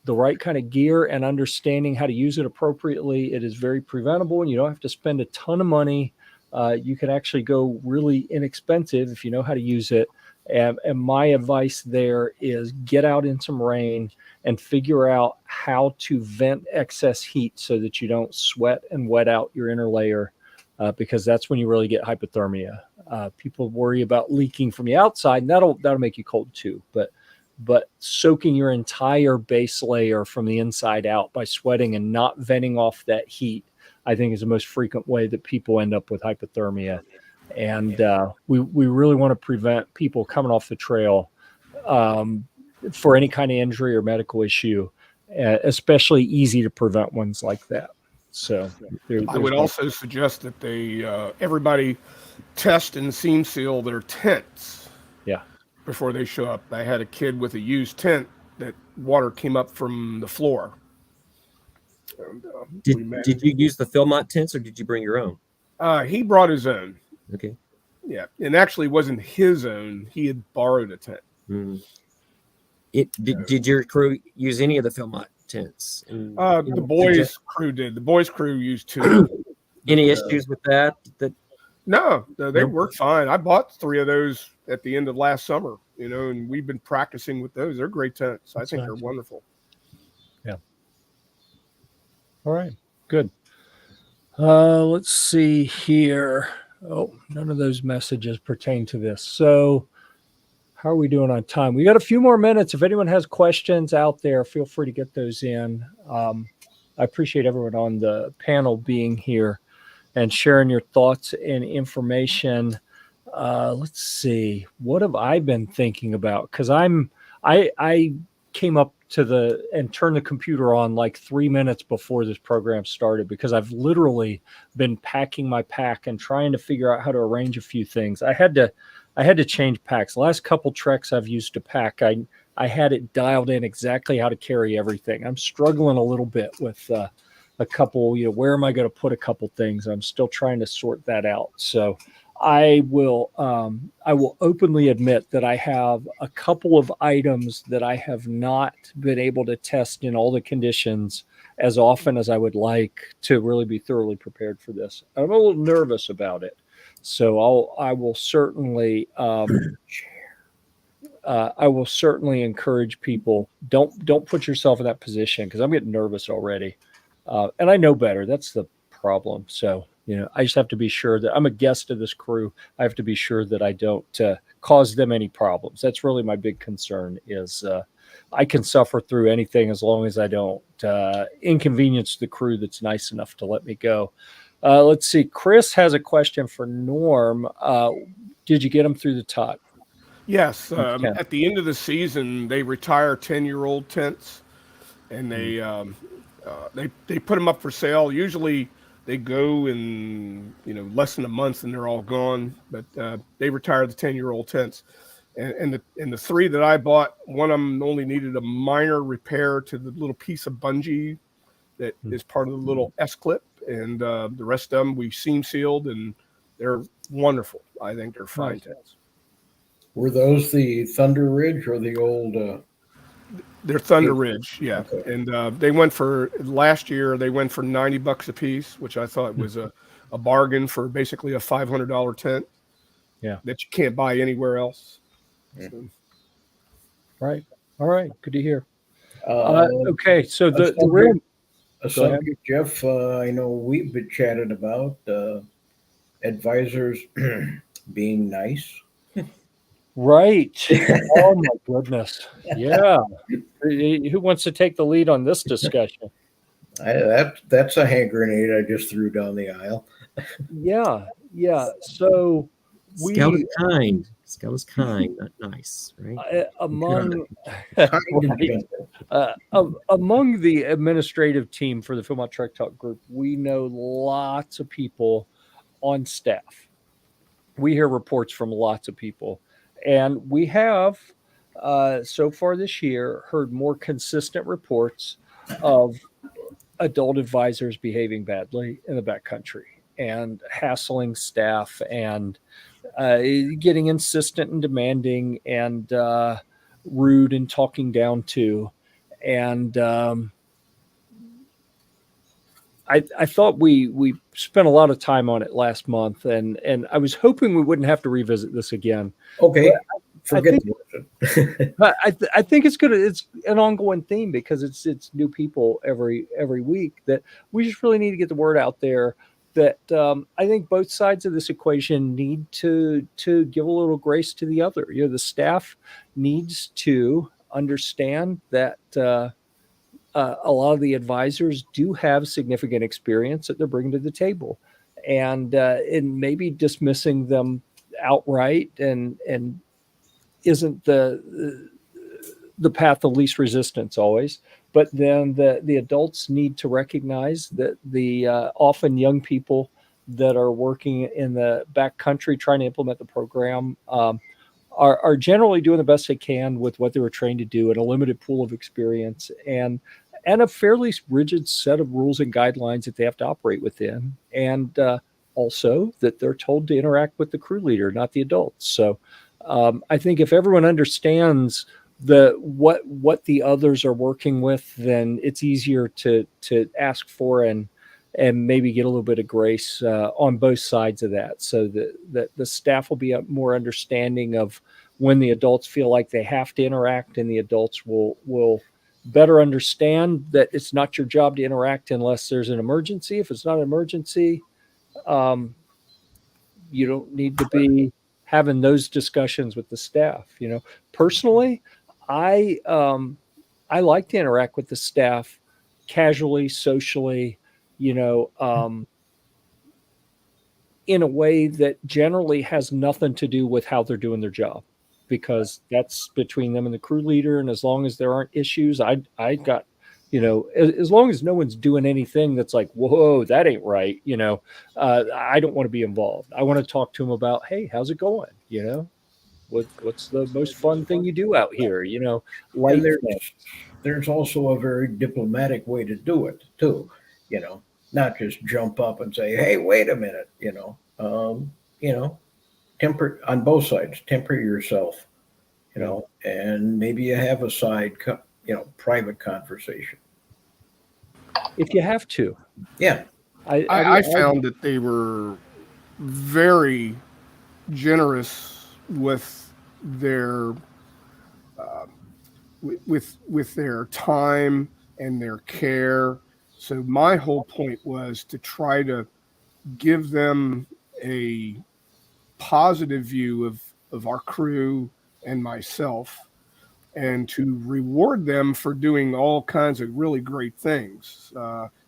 right kind of gear and understanding how to use it appropriately. It is very preventable, and you don't have to spend a ton of money. You can actually go really inexpensive if you know how to use it. And my advice there is get out in some rain and figure out how to vent excess heat so that you don't sweat and wet out your inner layer, because that's when you really get hypothermia. People worry about leaking from the outside, and that'll make you cold too. But soaking your entire base layer from the inside out by sweating and not venting off that heat, I think, is the most frequent way that people end up with hypothermia. And we really want to prevent people coming off the trail for any kind of injury or medical issue, especially easy to prevent ones like that. So I would also suggest that everybody test and seam seal their tents. Yeah. Before they show up. I had a kid with a used tent that water came up from the floor. And, we Did you use the Philmont tents or did you bring your own? he brought his own. Okay. Yeah, and actually it wasn't his own. He had borrowed a tent. Mm. Did your crew use any of the Philmont tents? The boys' crew did. The boys' crew used two. Any issues with that? No, they No? work fine. I bought 3 of those at the end of last summer, and we've been practicing with those. They're great tents. That's I think nice. they're wonderful. All right, good. Let's see here. Oh, none of those messages pertain to this. So how are we doing on time? We got a few more minutes. If anyone has questions out there, feel free to get those in. I appreciate everyone on the panel being here and sharing your thoughts and information. Let's see. What have I been thinking about? Because I came up to and turned the computer on like 3 minutes before this program started because I've literally been packing my pack and trying to figure out how to arrange a few things. I had to change packs. The last couple treks I've used to pack, I had it dialed in exactly how to carry everything. I'm struggling a little bit with a couple, where am I going to put a couple things? I'm still trying to sort that out. So I will openly admit that I have a couple of items that I have not been able to test in all the conditions as often as I would like to really be thoroughly prepared for this. I'm a little nervous about it. So I will certainly encourage people, don't put yourself in that position, because I'm getting nervous already. And I know better. That's the problem. So, I just have to be sure that I'm a guest of this crew. I have to be sure that I don't cause them any problems. That's really my big concern is I can suffer through anything as long as I don't inconvenience the crew that's nice enough to let me go. Let's see. Chris has a question for Norm. Did you get him through the top? Yes. At the end of the season, they retire 10-year-old tents, and they put them up for sale. Usually they go in less than a month and they're all gone. But they retire the 10-year-old tents, and the 3 that I bought, one of them only needed a minor repair to the little piece of bungee that is part of the little S clip, and the rest of them we seam sealed, and they're wonderful. I think they're fine tents. Were those the Thunder Ridge or the old? They're Thunder Ridge, yeah. Okay. And they went for last year. They went for $90 a piece, which I thought was a bargain for basically a $500 tent. Yeah, that you can't buy anywhere else. Yeah. So. Right. All right. Good to hear. Okay, so the real subject, Jeff. I know we've been chatting about advisors being nice. Right. Oh my goodness. Yeah. Who wants to take the lead on this discussion? That's a hand grenade I just threw down the aisle. Yeah. So Scout is kind. Scout is kind, not nice, right? Among Right. among the administrative team for the Philmont Trek Talk group, we know lots of people on staff. We hear reports from lots of people, and we have so far this year heard more consistent reports of adult advisors behaving badly in the backcountry and hassling staff and getting insistent and demanding and rude and talking down to. And I thought we spent a lot of time on it last month, and I was hoping we wouldn't have to revisit this again. Okay, forget it. I think it's good. It's an ongoing theme because it's new people every week that we just really need to get the word out there that I think both sides of this equation need to give a little grace to the other. The staff needs to understand that a lot of the advisors do have significant experience that they're bringing to the table, and maybe dismissing them outright and isn't the path of least resistance always. But then the adults need to recognize that the often young people that are working in the backcountry trying to implement the program are generally doing the best they can with what they were trained to do in a limited pool of experience. And and a fairly rigid set of rules and guidelines that they have to operate within, and also that they're told to interact with the crew leader, not the adults. So I think if everyone understands what the others are working with, then it's easier to ask for and maybe get a little bit of grace on both sides of that, so that the staff will be more understanding of when the adults feel like they have to interact, and the adults will better understand that it's not your job to interact unless there's an emergency. If it's not an emergency, you don't need to be having those discussions with the staff. Personally, I like to interact with the staff casually, socially, in a way that generally has nothing to do with how they're doing their job, because that's between them and the crew leader. And as long as there aren't issues, I got, as long as no one's doing anything that's like, whoa, that ain't right. I don't want to be involved. I want to talk to them about, hey, how's it going? What's the most fun thing you do out here? Light And things. there's also a very diplomatic way to do it too, not just jump up and say, hey, wait a minute, temper on both sides, temper yourself, and maybe you have a side, private conversation. If you have to. Yeah. I found that they were very generous with their with their time and their care. So my whole point was to try to give them a positive view of our crew and myself, and to reward them for doing all kinds of really great things,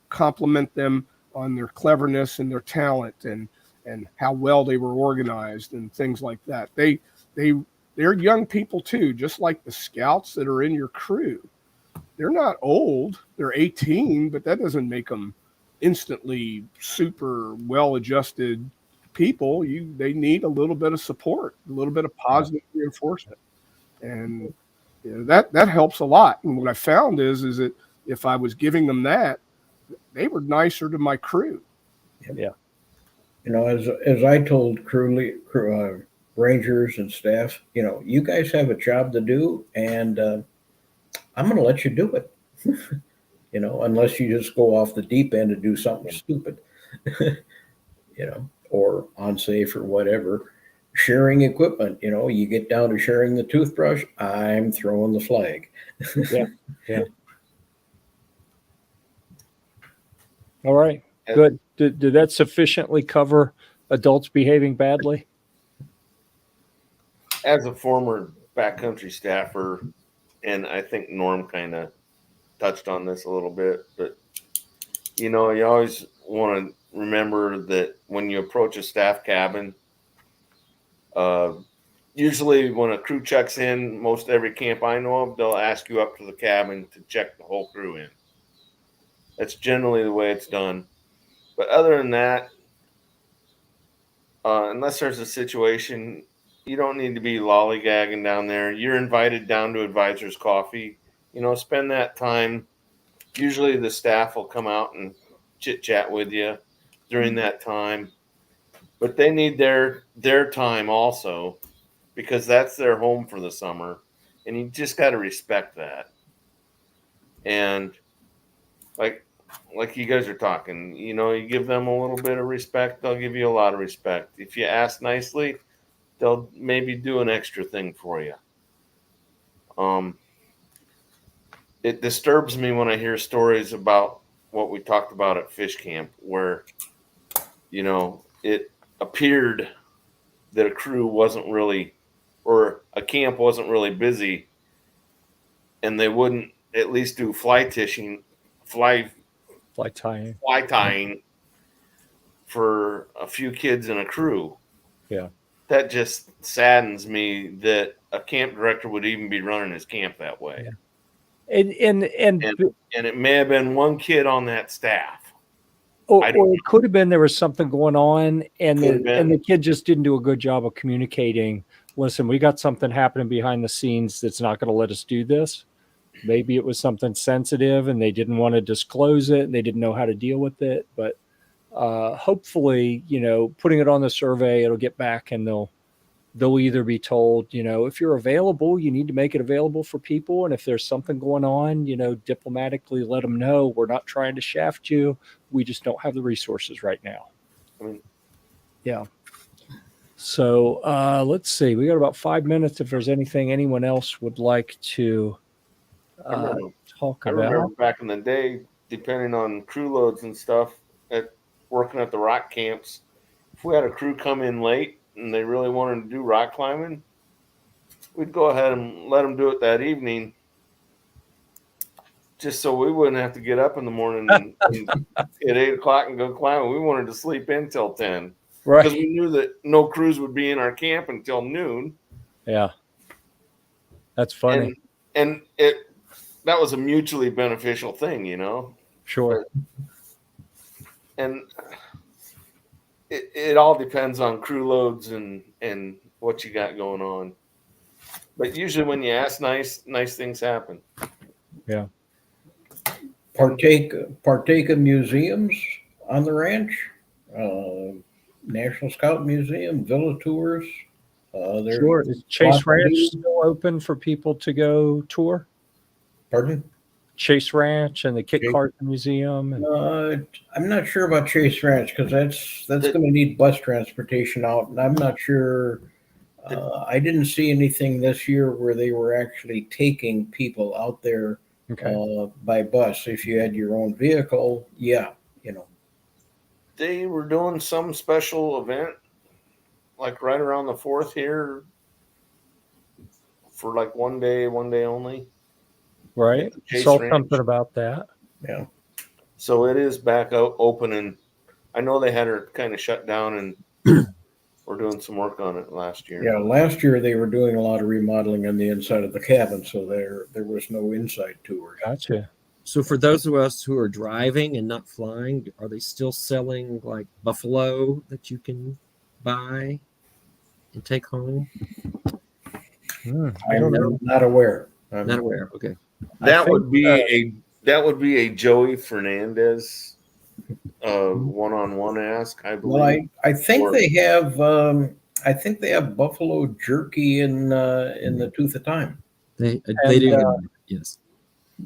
compliment them on their cleverness and their talent, and how well they were organized and things like that. They're young people too, just like the scouts that are in your crew. They're not old. They're 18, but that doesn't make them instantly super well-adjusted people. They need a little bit of support, a little bit of positive reinforcement, and that helps a lot. And what I found is that if I was giving them that, they were nicer to my crew. Yeah. As I told crew rangers and staff, you guys have a job to do, and I'm going to let you do it. Unless you just go off the deep end and do something stupid, or unsafe or whatever. Sharing equipment, you get down to sharing the toothbrush, I'm throwing the flag. Yeah. All right. Good. Did that sufficiently cover adults behaving badly? As a former backcountry staffer, and I think Norm kind of touched on this a little bit, but you always want to remember that when you approach a staff cabin, usually when a crew checks in, most every camp I know of, they'll ask you up to the cabin to check the whole crew in. That's generally the way it's done. But other than that, unless there's a situation, you don't need to be lollygagging down there. You're invited down to advisor's coffee. Spend that time. Usually the staff will come out and chit-chat with you during that time. But they need their time also, because that's their home for the summer. And you just got to respect that. And like you guys are talking, you give them a little bit of respect, they'll give you a lot of respect. If you ask nicely, they'll maybe do an extra thing for you. It disturbs me when I hear stories about what we talked about at fish camp, where, it appeared that a crew wasn't really, or a camp wasn't really busy, and they wouldn't at least do fly tying for a few kids in a crew. Yeah. That just saddens me that a camp director would even be running his camp that way. Yeah. And it may have been one kid on that staff. Or it could have been there was something going on, and the kid just didn't do a good job of communicating. Listen, we got something happening behind the scenes that's not going to let us do this. maybe it was something sensitive and they didn't want to disclose it and they didn't know how to deal with it. But hopefully, putting it on the survey, it'll get back and they'll either be told, if you're available, you need to make it available for people. And if there's something going on, diplomatically let them know. We're not trying to shaft you. We just don't have the resources right now. I mean, Yeah. So let's see. We got about 5 minutes. If there's anything anyone else would like to talk I about. remember back in the day, depending on crew loads and stuff, working at the rock camps, if we had a crew come in late and they really wanted to do rock climbing, we'd go ahead and let them do it that evening, just so we wouldn't have to get up in the morning at 8 o'clock and go climbing. We wanted to sleep in till 10, Right. because we knew that no crews would be in our camp until noon. Yeah. That's funny. And that was a mutually beneficial thing, Sure. And it all depends on crew loads and what you got going on. But usually when you ask nice things happen. Yeah. Partake of museums on the ranch, National Scout Museum, Villa Tours. Sure. Is Chase Ranch still open for people to go tour? Pardon? Chase Ranch and the Kit Carson Museum. I'm not sure about Chase Ranch because that's going to need bus transportation out, and I'm not sure. I didn't see anything this year where they were actually taking people out there by bus. If you had your own vehicle, They were doing some special event, like right around the 4th here, for like one day only. Right. Saw something about that. Yeah. So it is back out open, and I know they had her kind of shut down, and we're doing some work on it last year. Yeah, last year they were doing a lot of remodeling on the inside of the cabin, so there was no inside tours. Gotcha. So for those of us who are driving and not flying, are they still selling like buffalo that you can buy and take home? I don't know. Not aware. Not aware. Okay. That would be a Joey Fernandez one-on-one ask, I believe. Well, I think they have buffalo jerky in the Tooth of Time. They do. Yes.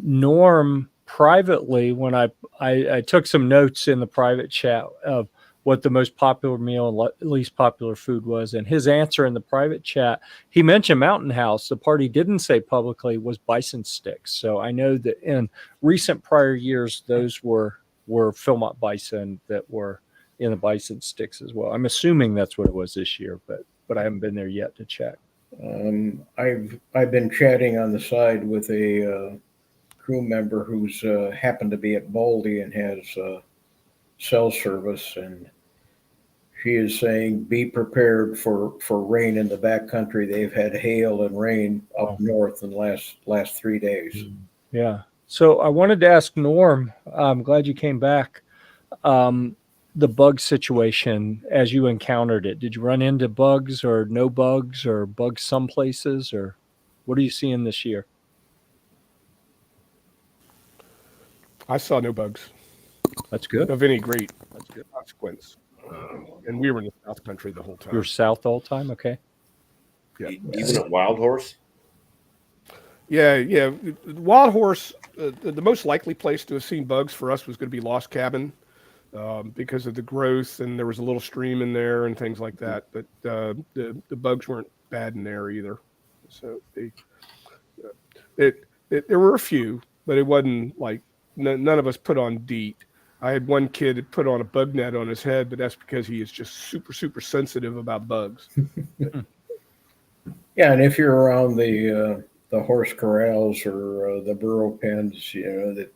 Norm privately, when I took some notes in the private chat of what the most popular meal and least popular food was, and his answer in the private chat, he mentioned Mountain House. The part he didn't say publicly was bison sticks. So I know that in recent prior years, those were Philmont bison that were in the bison sticks as well. I'm assuming that's what it was this year, but I haven't been there yet to check. I've been chatting on the side with a crew member who's happened to be at Baldy and has cell service, and she is saying be prepared for rain in the backcountry. They've had hail and rain up north in the last 3 days. Yeah. So I wanted to ask Norm, I'm glad you came back, the bug situation as you encountered it. Did you run into bugs or no bugs or bugs some places, or what are you seeing this year? I saw no bugs. That's good. Of any great consequence. And we were in the South Country the whole time. You were south all the time? Okay. Yeah. Even at Wild Horse? Yeah. Wild Horse, the most likely place to have seen bugs for us was going to be Lost Cabin because of the growth, and there was a little stream in there and things like that. But the bugs weren't bad in there either. So there were a few, but it wasn't like none of us put on DEET. I had one kid that put on a bug net on his head, but that's because he is just super, super sensitive about bugs. Yeah, and if you're around the horse corrals or the burro pens, that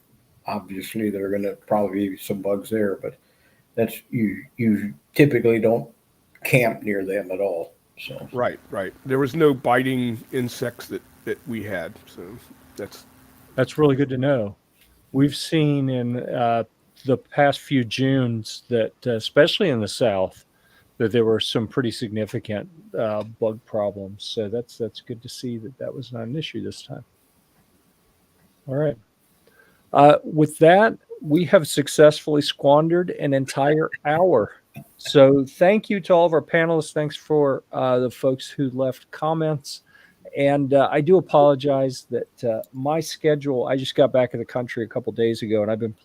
obviously there are going to probably be some bugs there, but that's you typically don't camp near them at all. So Right. There was no biting insects that we had, so that's really good to know. We've seen in the past few Junes that, especially in the South, that there were some pretty significant bug problems. So that's good to see that was not an issue this time. All right. With that, we have successfully squandered an entire hour. So thank you to all of our panelists. Thanks for the folks who left comments. And I do apologize that my schedule, I just got back in the country a couple days ago, and I've been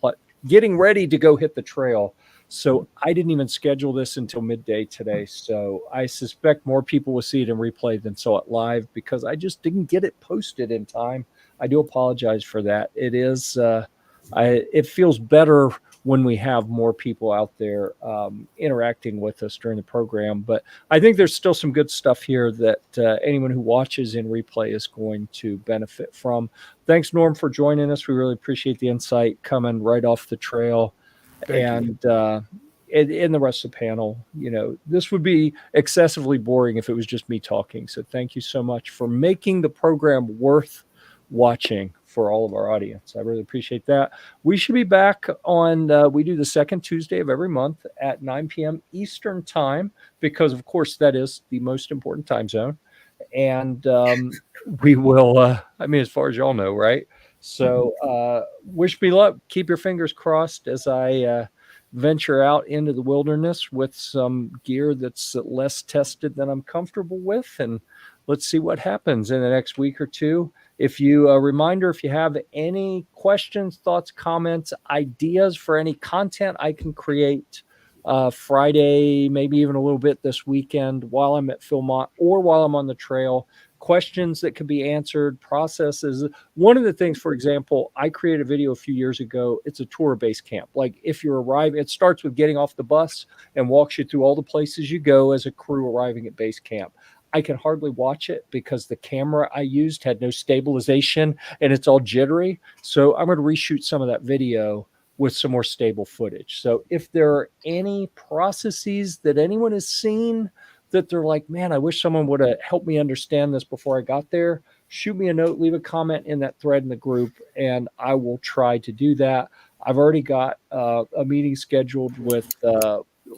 getting ready to go hit the trail. So I didn't even schedule this until midday today. So I suspect more people will see it in replay than saw it live because I just didn't get it posted in time. I do apologize for that. It is, it feels better when we have more people out there interacting with us during the program. But I think there's still some good stuff here that anyone who watches in replay is going to benefit from. Thanks, Norm, for joining us. We really appreciate the insight coming right off the trail. And in the rest of the panel, you know, this would be excessively boring if it was just me talking. So thank you so much for making the program worth watching for all of our audience. I really appreciate that. We should be back on, we do the second Tuesday of every month at 9 p.m. Eastern time, because of course that is the most important time zone. And we will, I mean, as far as y'all know, right? So wish me luck. Keep your fingers crossed as I venture out into the wilderness with some gear that's less tested than I'm comfortable with. And let's see what happens in the next week or two. If you, a reminder, if you have any questions, thoughts, comments, ideas for any content I can create Friday, maybe even a little bit this weekend while I'm at Philmont or while I'm on the trail, questions that could be answered, processes. One of the things, for example, I created a video a few years ago. It's a tour of base camp. Like if you're arriving, it starts with getting off the bus and walks you through all the places you go as a crew arriving at base camp. I can hardly watch it because the camera I used had no stabilization and it's all jittery. So I'm going to reshoot some of that video with some more stable footage. So if there are any processes that anyone has seen that they're like, man, I wish someone would have helped me understand this before I got there, shoot me a note, leave a comment in that thread in the group, and I will try to do that. I've already got a meeting scheduled with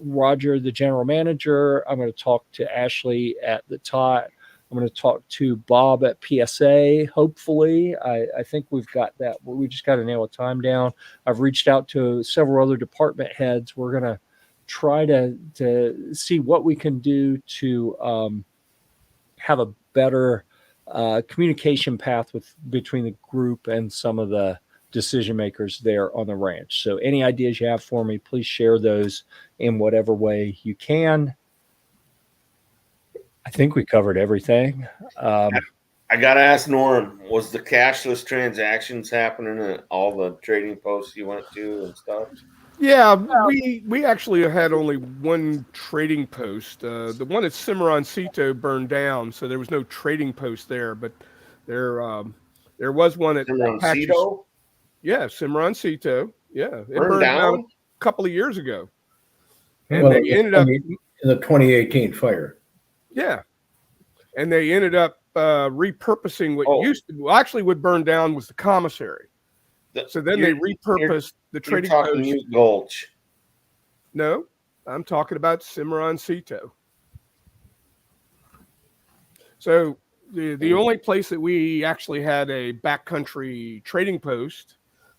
Roger, the general manager. I'm going to talk to Ashley at the TOT. I'm going to talk to Bob at PSA. Hopefully, I think we've got that. We just got to nail a time down. I've reached out to several other department heads. We're going to try to see what we can do to have a better communication path between the group and some of the decision makers there on the ranch. So any ideas you have for me, please share those in whatever way you can. I think we covered everything. I got to ask Norm, was the cashless transactions happening at all the trading posts you went to and stuff? Yeah, we actually had only one trading post. The one at Cimarroncito burned down, so there was no trading post there. But there was one at Cimarroncito? Yeah, Cimarroncito. Yeah, it Burned down a couple of years ago, and Well, they ended up in the 2018 fire. Yeah, and they ended up repurposing what used to. Well, actually, what burned down was the commissary. So then they repurposed the trading post. New Gulch. No, I'm talking about Cimarroncito. So the only place that we actually had a backcountry trading post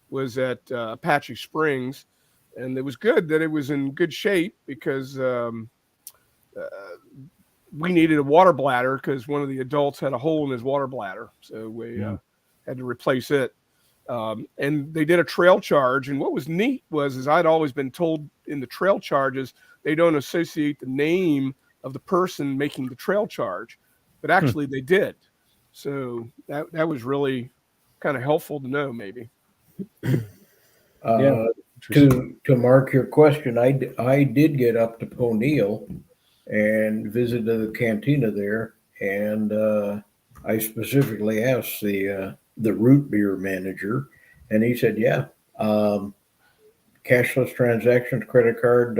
was at Apache Springs, and it was good that it was in good shape because we needed a water bladder because one of the adults had a hole in his water bladder, so we had to replace it. And they did a trail charge, and what was neat was I'd always been told in the trail charges they don't associate the name of the person making the trail charge, but actually they did. So that was really kind of helpful to know, maybe. To mark your question, I did get up to Poneal and visited the cantina there, and I specifically asked the root beer manager, and he said, yeah, cashless transactions, credit card,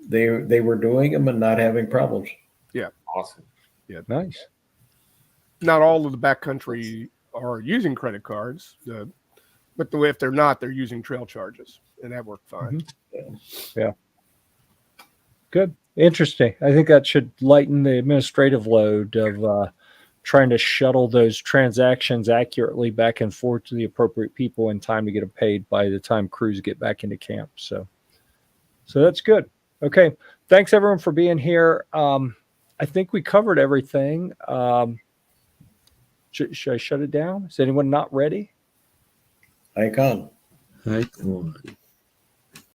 they were doing them and not having problems. Yeah. Awesome. Yeah. Nice. Not all of the backcountry are using credit cards, but if they're not, they're using trail charges, and that worked fine. Mm-hmm. Yeah. Good. Interesting. I think that should lighten the administrative load of trying to shuttle those transactions accurately back and forth to the appropriate people in time to get them paid by the time crews get back into camp. So that's good. Okay. Thanks everyone for being here. I think we covered everything. Should I shut it down? Is anyone not ready? Icon. Hike on.